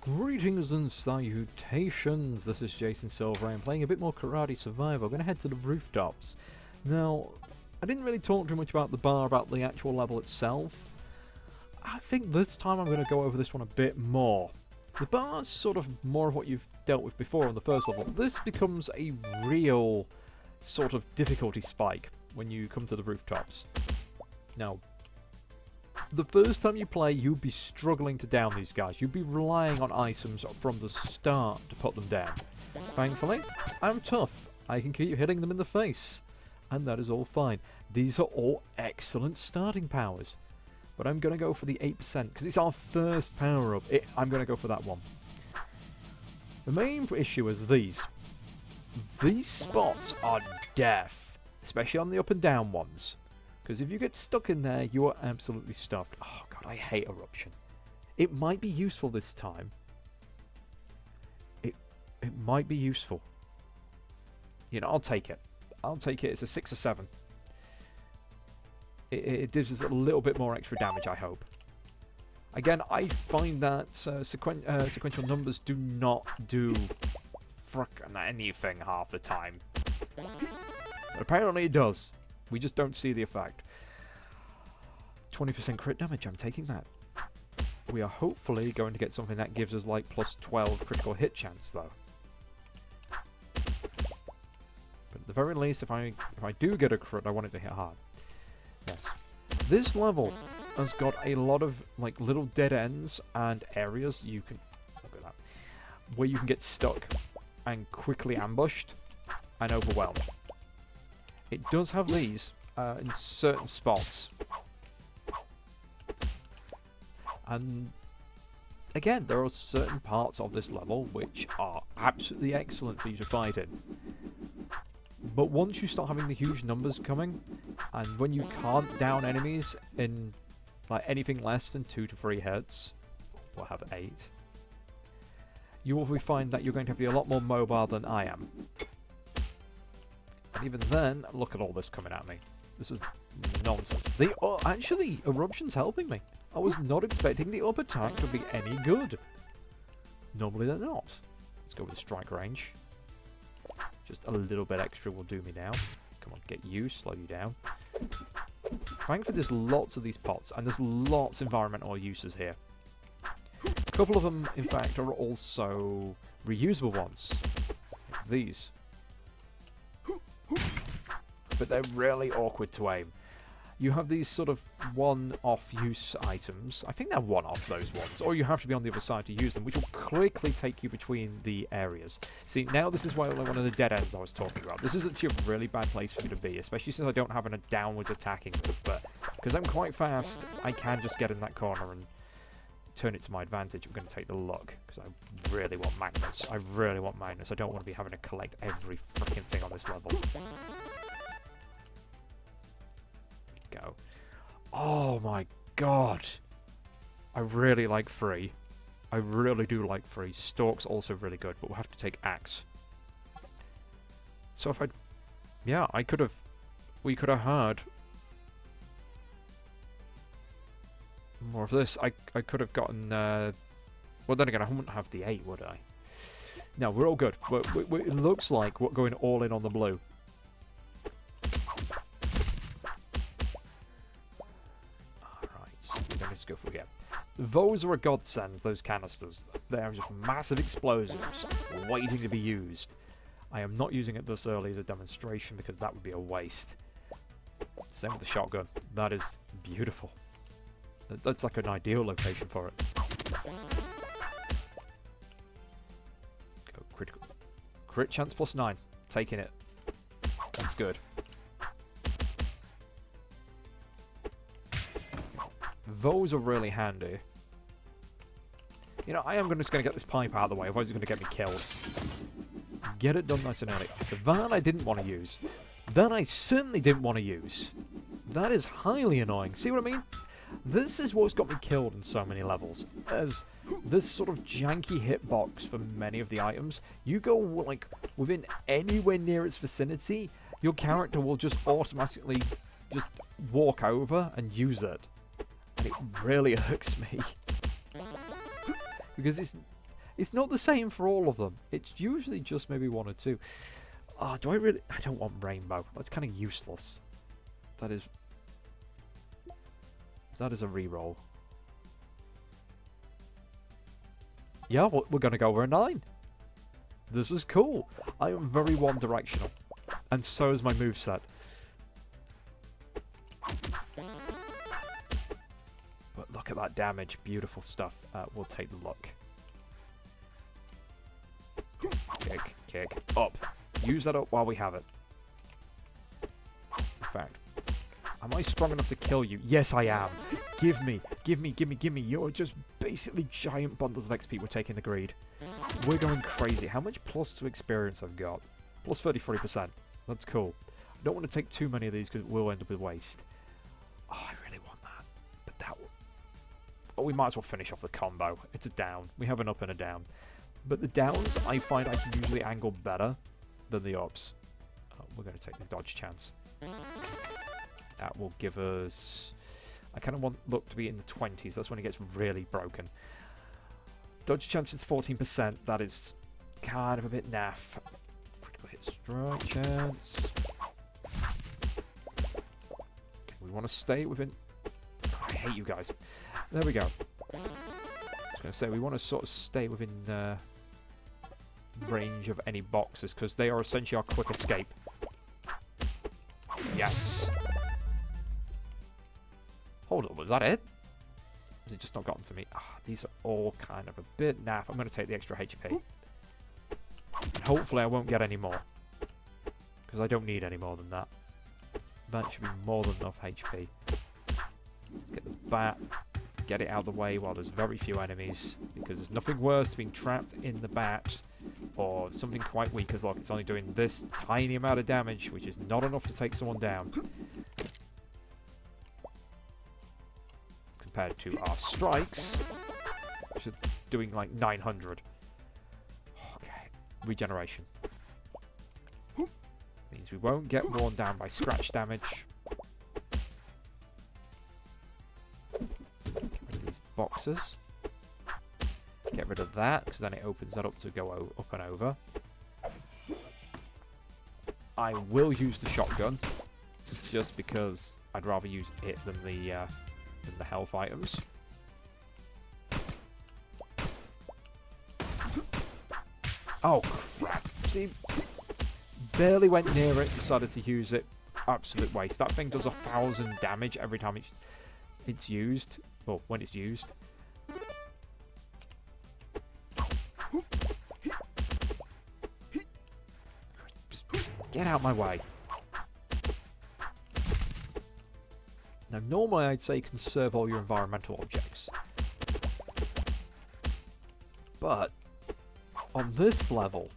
Greetings and salutations, this is Jason Silverain playing a bit more Karate Survival. I'm going to head to the rooftops. Now, I didn't really talk too much about the bar, about the actual level itself. I think this time I'm going to go over this one a bit more. The bar's sort of more of what you've dealt with before on the first level. This becomes a real sort of difficulty spike when you come to the rooftops. Now, the first time you play, you'll be struggling to down these guys. You'll be relying on items from the start to put them down. Thankfully, I'm tough. I can keep hitting them in the face. And that is all fine. These are all excellent starting powers. But I'm going to go for the 8% because it's our first power-up. I'm going to go for that one. The main issue is these. These spots are death. Especially on the up and down ones. Because if you get stuck in there, you are absolutely stuffed. Oh god, I hate eruption. It might be useful this time. It might be useful. You know, I'll take it. I'll take it. It's a 6 or 7. It gives us a little bit more extra damage, I hope. Again, I find that sequential numbers do not do frickin' anything half the time. But apparently it does. We just don't see the effect. 20% crit damage, I'm taking that. We are hopefully going to get something that gives us like plus 12 critical hit chance though. But at the very least, if I do get a crit, I want it to hit hard. Yes. This level has got a lot of like little dead ends and areas you can look at that, where you can get stuck and quickly ambushed and overwhelmed. It does have these in certain spots. And again, there are certain parts of this level which are absolutely excellent for you to fight in. But once you start having the huge numbers coming, and when you can't down enemies in like anything less than 2 to 3 hits, we'll have 8, you will find that you're going to have to be a lot more mobile than I am. And even then, look at all this coming at me. This is nonsense. Actually, eruption's helping me. I was not expecting the up attack to be any good. Normally they're not. Let's go with strike range. Just a little bit extra will do me now. Come on, get you, slow you down. Thankfully there's lots of these pots, and there's lots of environmental uses here. A couple of them, in fact, are also reusable ones. Like these. But they're really awkward to aim. You have these sort of one-off use items. I think they're one-off, those ones. Or you have to be on the other side to use them, which will quickly take you between the areas. See, now this is one of the dead ends I was talking about. This is actually a really bad place for me to be, especially since I don't have a downwards attacking move. But because I'm quite fast, I can just get in that corner and turn it to my advantage. I'm going to take the luck, because I really want Magnus. I really want Magnus. I don't want to be having to collect every freaking thing on this level. Go. Oh my god. I really like free. I really do like free. Stalk's also really good, but we'll have to take axe. So if I... Yeah, I could have... We could have had more of this. I could have gotten... well, then again, I wouldn't have the 8, would I? No, we're all good. It looks like we're going all in on the blue. Let's go for again. Those are a godsend, those canisters. They are just massive explosives waiting to be used. I am not using it this early as a demonstration because that would be a waste. Same with the shotgun. That is beautiful. That's like an ideal location for it. Go critical. Crit chance plus 9. Taking it. That's good. Those are really handy. You know, I am just going to get this pipe out of the way, otherwise it's going to get me killed. Get it done nice and early. That I didn't want to use. That I certainly didn't want to use. That is highly annoying. See what I mean? This is what's got me killed in so many levels. As this sort of janky hitbox for many of the items, you go like within anywhere near its vicinity, your character will just automatically just walk over and use it. And it really irks me. Because it's It's not the same for all of them. It's usually just maybe one or two. Oh, do I really... I don't want rainbow. That's kind of useless. That is a reroll. Yeah, we're going to go over a 9. This is cool. I am very one-directional. And so is my moveset. But look at that damage. Beautiful stuff. We'll take the luck. Kick, kick, up. Use that up while we have it. In fact, am I strong enough to kill you? Yes, I am. Give me. You're just basically giant bundles of XP. We're taking the greed. We're going crazy. How much plus to experience I've got? Plus 33%. That's cool. I don't want to take too many of these because we'll end up with waste. Oh, I really want that. But that will... Oh, we might as well finish off the combo. It's a down. We have an up and a down. But the downs, I find I can usually angle better than the ups. We're going to take the dodge chance. That will give us... I kind of want luck to be in the 20s. That's when it gets really broken. Dodge chance is 14%. That is kind of a bit naff. Critical hit strike chance. Okay, we want to stay within... I hate you guys. There we go. I was going to say, we want to sort of stay within range of any boxes, because they are essentially our quick escape. Yes! Hold on, was that it? Has it just not gotten to me? Ah, these are all kind of a bit naff. I'm going to take the extra HP. And hopefully I won't get any more. Because I don't need any more than that. That should be more than enough HP. Let's get the bat. Get it out of the way while there's very few enemies. Because there's nothing worse than being trapped in the bat. Or something quite weak as like it's only doing this tiny amount of damage. Which is not enough to take someone down. Compared to our strikes, which are doing like 900. Okay, regeneration. Means we won't get worn down by scratch damage. Get rid of these boxes. Get rid of that, because then it opens that up to go up and over. I will use the shotgun, just because I'd rather use it than the health items. Oh crap. See, barely went near it, decided to use it. Absolute waste. That thing does 1,000 damage every time it's used. Well, when it's used. Just get out of my way. Now, normally I'd say conserve all your environmental objects. But, on this level,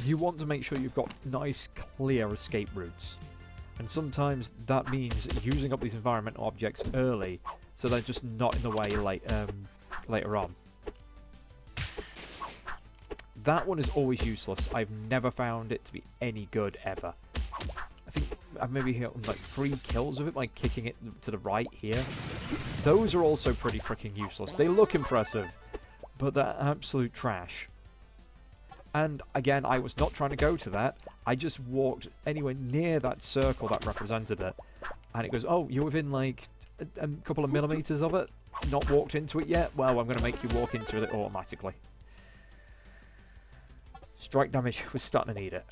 you want to make sure you've got nice, clear escape routes. And sometimes that means using up these environmental objects early, so they're just not in the way later on. That one is always useless. I've never found it to be any good, ever. I think I've maybe hit like 3 kills of it by kicking it to the right here. Those are also pretty freaking useless. They look impressive, but they're absolute trash. And again, I was not trying to go to that. I just walked anywhere near that circle that represented it. And it goes, oh, you're within like a couple of millimeters of it? Not walked into it yet? Well, I'm going to make you walk into it automatically. Strike damage, we're starting to need it.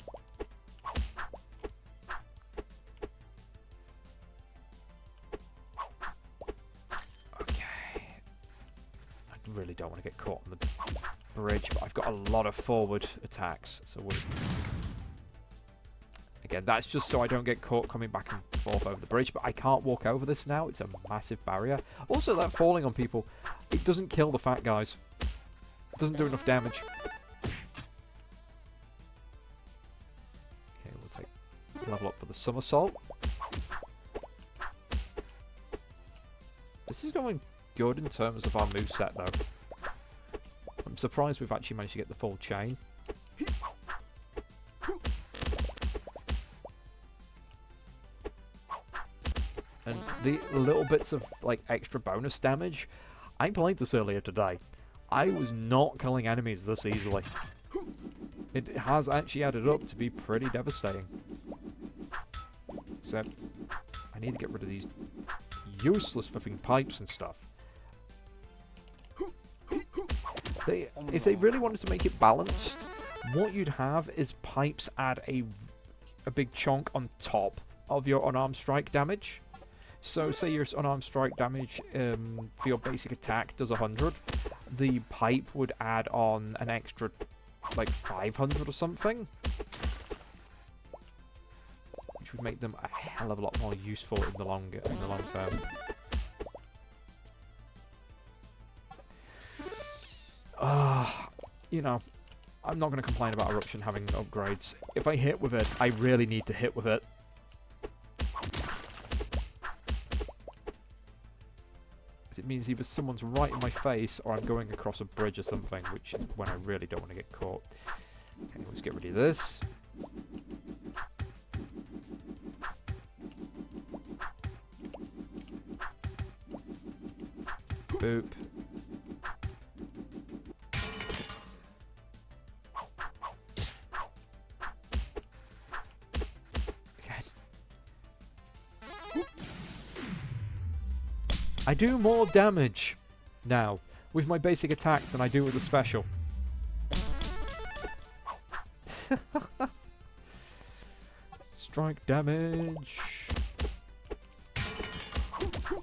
Really don't want to get caught on the bridge, but I've got a lot of forward attacks, so again, that's just so I don't get caught coming back and forth over the bridge, but I can't walk over this now. It's a massive barrier. Also, that falling on people, it doesn't kill the fat guys. It doesn't do enough damage. Okay, we'll take level up for the somersault. This is going good in terms of our moveset, though. I'm surprised we've actually managed to get the full chain. And the little bits of like extra bonus damage, I played this earlier today. I was not killing enemies this easily. It has actually added up to be pretty devastating. Except, I need to get rid of these useless flipping pipes and stuff. If they really wanted to make it balanced, what you'd have is pipes add a big chunk on top of your unarmed strike damage. So say your unarmed strike damage for your basic attack does 100, the pipe would add on an extra like 500 or something, which would make them a hell of a lot more useful in the long term. You know, I'm not going to complain about Eruption having upgrades. If I hit with it, I really need to hit with it. It means either someone's right in my face or I'm going across a bridge or something, which is when I really don't want to get caught. Okay, let's get rid of this. Boop. I do more damage now with my basic attacks than I do with the special. Strike damage.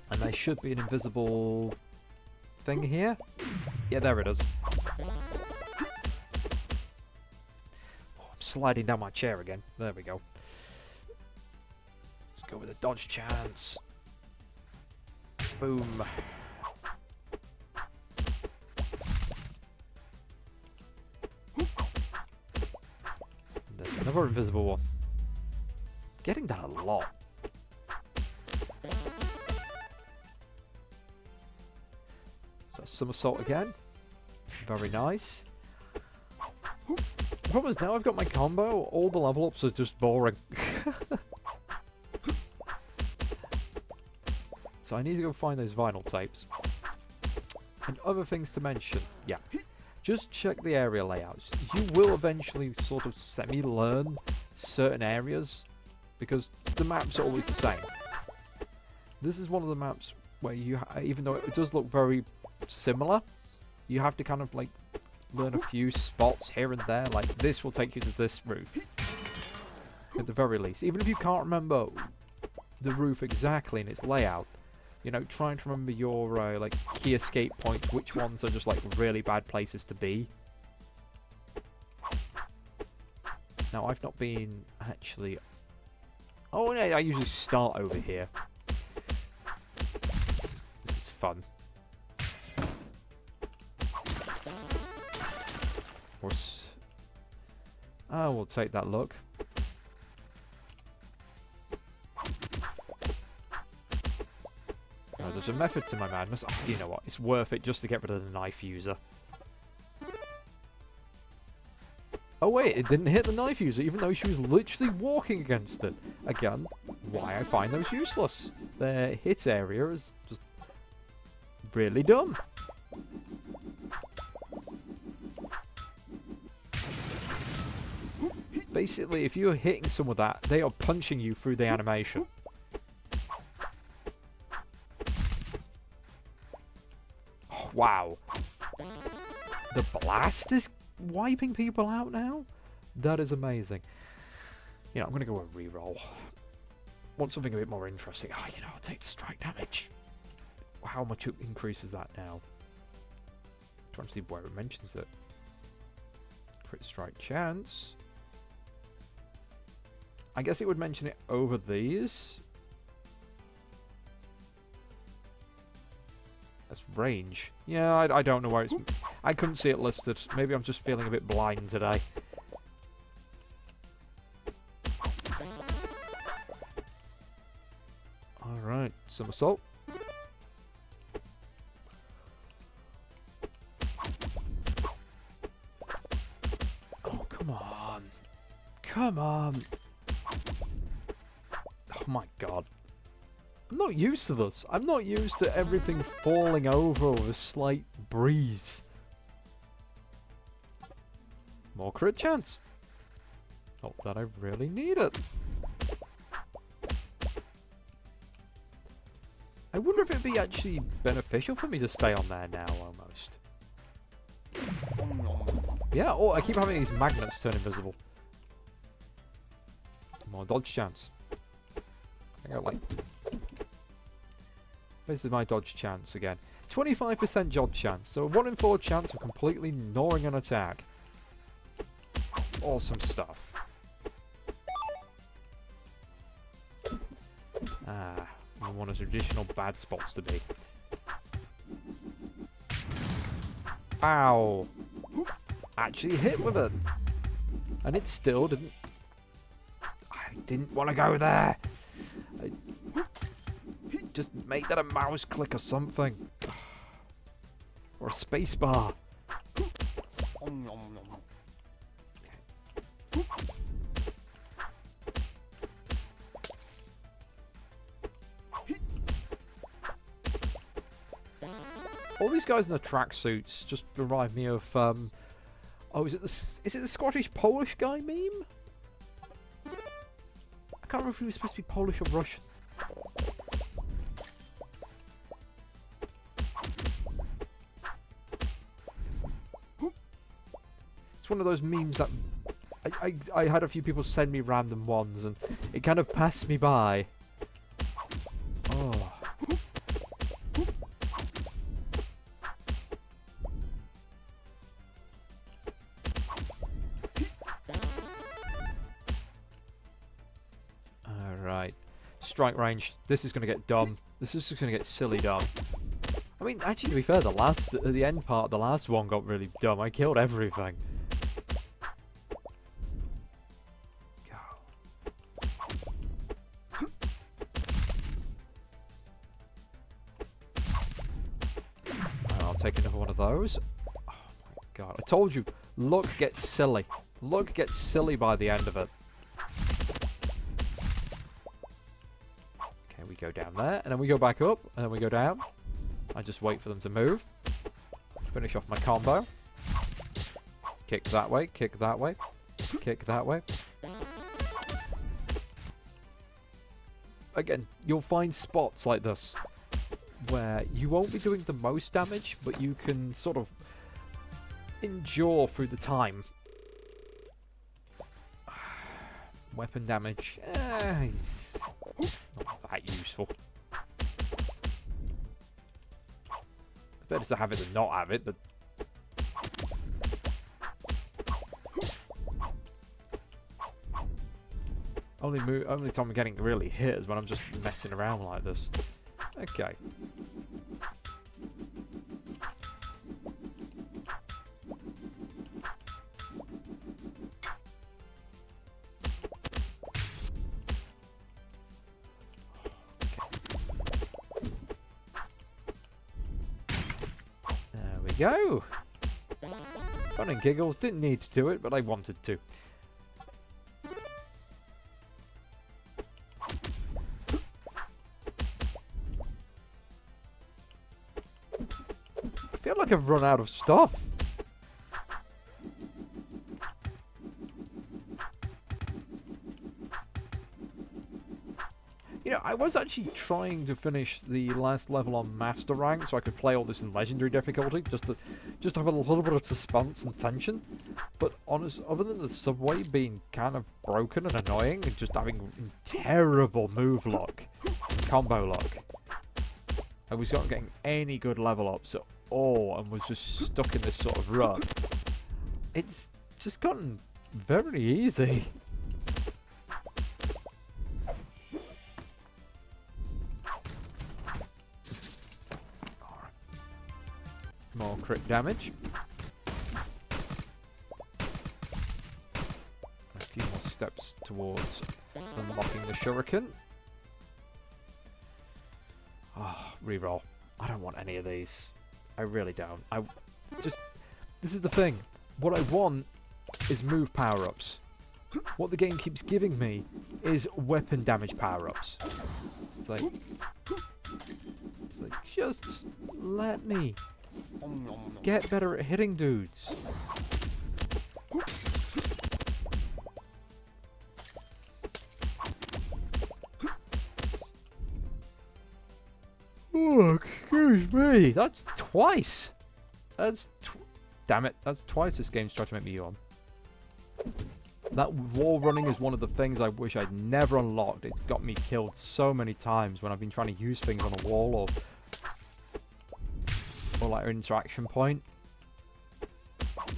And there should be an invisible thing here. Yeah, there it is. Oh, I'm sliding down my chair again. There we go. Let's go with a dodge chance. Boom. There's another invisible one. Getting that a lot. So somersault again. Very nice. The problem is now I've got my combo, all the level ups are just boring. So I need to go find those vinyl tapes. And other things to mention. Yeah. Just check the area layouts. You will eventually sort of semi-learn certain areas, because the maps are always the same. This is one of the maps where you, even though it does look very similar, you have to kind of like learn a few spots here and there. Like this will take you to this roof. At the very least. Even if you can't remember the roof exactly in its layout, you know, trying to remember your like key escape points, which ones are just like really bad places to be. Now I've not been actually. Oh no, I usually start over here. This is fun. Of course. Oh, we'll take that look. There's a method to my madness. Oh, you know what? It's worth it just to get rid of the knife user. Oh wait, it didn't hit the knife user even though she was literally walking against it. Again, why I find those useless. Their hit area is just really dumb. Basically, if you're hitting some of that, they are punching you through the animation. Wow. The blast is wiping people out now? That is amazing. You know, I'm going to go a reroll. Want something a bit more interesting. Oh, you know, I'll take the strike damage. How much it increases that now? Trying to see where it mentions it. Crit strike chance. I guess it would mention it over these. That's range. Yeah, I don't know where it's... I couldn't see it listed. Maybe I'm just feeling a bit blind today. Alright, somersault. Oh, come on. Come on. Oh my god. I'm not used to this. I'm not used to everything falling over with a slight breeze. More crit chance. Not that I really need it. I wonder if it'd be actually beneficial for me to stay on there now, almost. Yeah, oh, I keep having these magnets turn invisible. More dodge chance. I got like... This is my dodge chance again. 25% dodge chance, so a 1 in 4 chance of completely ignoring an attack. Awesome stuff. Ah, one of the traditional bad spots to be. Ow! Actually hit with it! And it still didn't... I didn't want to go there! Just make that a mouse click or something. Or a space bar. All these guys in the tracksuits just remind me of, oh, is it the Scottish Polish guy meme? I can't remember if he was supposed to be Polish or Russian. It's one of those memes that I had a few people send me random ones, and it kind of passed me by. Oh. Alright. Strike range. This is going to get dumb. This is just going to get silly dumb. I mean, actually, to be fair, the end part, the last one got really dumb. I killed everything. Take another one of those. Oh my god. I told you, luck gets silly. Luck gets silly by the end of it. Okay, we go down there, and then we go back up, and then we go down. I just wait for them to move. Finish off my combo. Kick that way, kick that way, kick that way. Again, you'll find spots like this where you won't be doing the most damage, but you can sort of endure through the time. Weapon damage, it's not that useful. Better to have it than not have it, but... Only time I'm getting really hit is when I'm just messing around like this. Okay. There we go. Fun and giggles. Didn't need to do it, but I wanted to. I feel like I've run out of stuff. You know, I was actually trying to finish the last level on Master Rank so I could play all this in Legendary difficulty, just to have a little bit of suspense and tension. But honest, other than the subway being kind of broken and annoying, and just having terrible move luck, combo luck, I was not getting any good level ups at all, and was just stuck in this sort of rut. It's just gotten very easy. More crit damage. A few more steps towards unlocking the shuriken. Ah, reroll. I don't want any of these. I really don't. This is the thing. What I want is move power-ups. What the game keeps giving me is weapon damage power-ups. It's like, just let me get better at hitting dudes. Oh, excuse me. That's twice. Damn it. That's twice this game's tried to make me yawn. That wall running is one of the things I wish I'd never unlocked. It's got me killed so many times when I've been trying to use things on a wall or like an interaction point.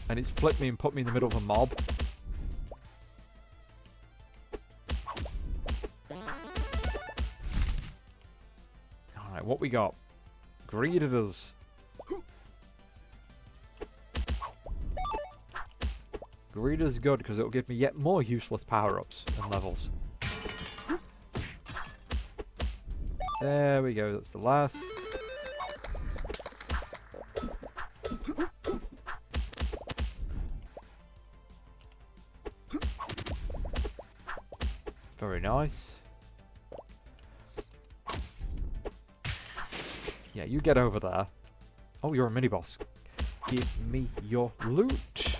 And it's flipped me and put me in the middle of a mob. Alright, what we got? Greeders. Greeter's good because it'll give me yet more useless power-ups and levels. There we go, that's the last. Very nice. Yeah, you get over there. Oh, you're a mini-boss. Give me your loot.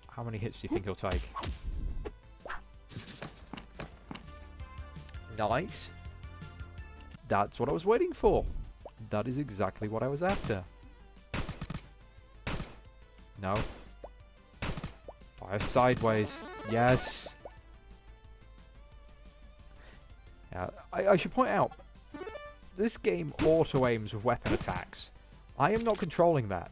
How many hits do you think he'll take? Nice. That's what I was waiting for. That is exactly what I was after. No. Fire sideways. Yes. Yeah, I should point out, this game auto-aims with weapon attacks. I am not controlling that.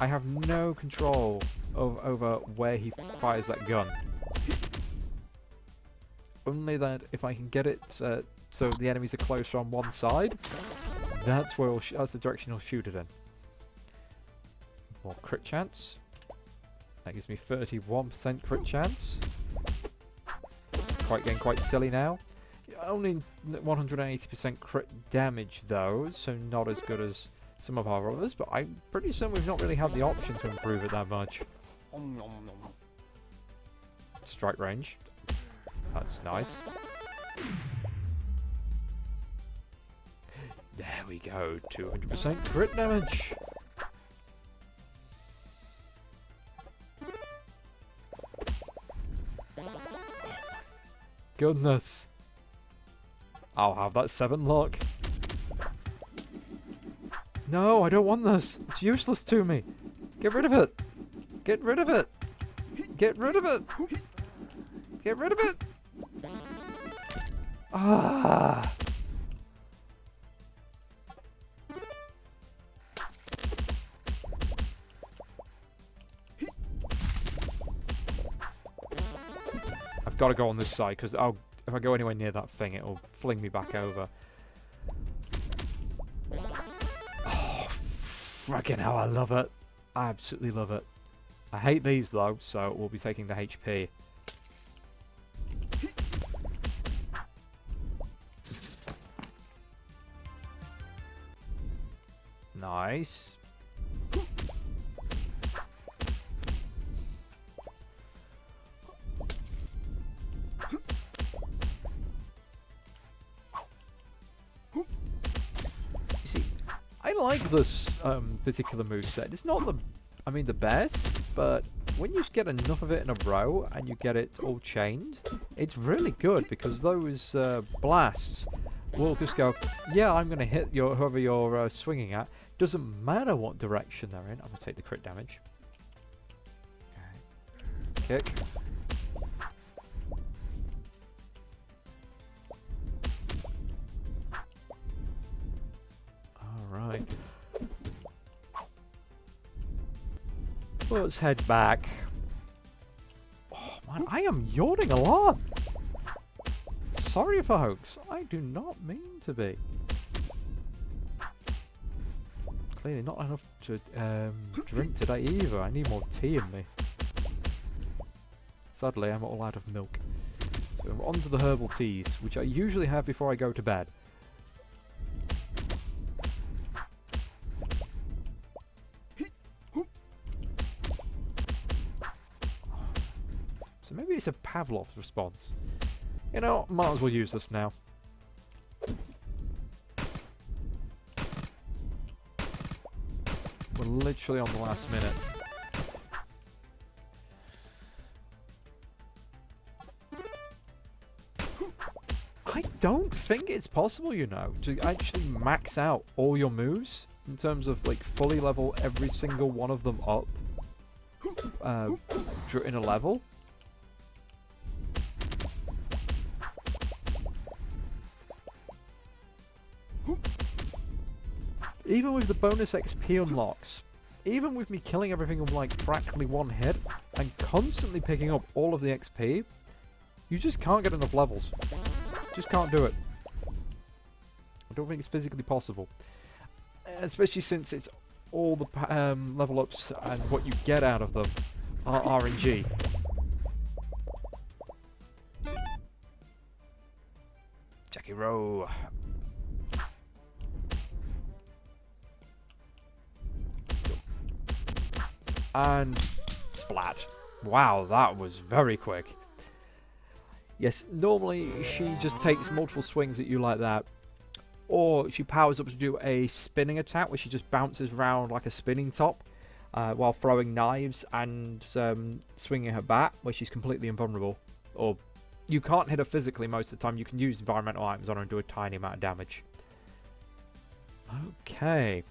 I have no control over where he fires that gun. Only that if I can get it so the enemies are closer on one side, that's where that's the direction he'll shoot it in. More crit chance. That gives me 31% crit chance. Getting quite silly now. Only 180% crit damage though, so not as good as some of our others, but I'm pretty certain we've not really had the option to improve it that much. Strike range. That's nice. There we go, 200% crit damage. Goodness. I'll have that 7 luck. No, I don't want this. It's useless to me. Get rid of it. Get rid of it. Get rid of it. Get rid of it. Ah. I've got to go on this side because if I go anywhere near that thing, it'll fling me back over. Friggin' hell, I love it. I absolutely love it. I hate these though, so we'll be taking the HP. Nice. I like this particular moveset. It's not the best, but when you get enough of it in a row and you get it all chained, it's really good because those blasts will just go, yeah, I'm going to hit whoever you're swinging at. Doesn't matter what direction they're in. I'm going to take the crit damage. Okay. Kick. Alright. Let's head back. Oh man, I am yawning a lot. Sorry folks, I do not mean to be. Clearly not enough to drink today either. I need more tea in me. Sadly, I'm all out of milk. So on to the herbal teas, which I usually have before I go to bed. So maybe it's a Pavlov's response. You know, might as well use this now. We're literally on the last minute. I I don't think it's possible, you know, to actually max out all your moves in terms of, like, fully level every single one of them up in a level. Even with the bonus XP unlocks, even with me killing everything with like practically one hit and constantly picking up all of the XP, you just can't get enough levels. Just can't do it. I don't think it's physically possible. Especially since it's all the level ups and what you get out of them are RNG. Jackie Rowe. And splat. Wow, that was very quick. Yes, normally she just takes multiple swings at you like that. Or she powers up to do a spinning attack where she just bounces around like a spinning top while throwing knives and swinging her bat where she's completely invulnerable. Or you can't hit her physically most of the time. You can use environmental items on her and do a tiny amount of damage. Okay.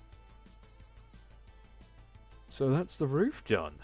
So that's the roof done.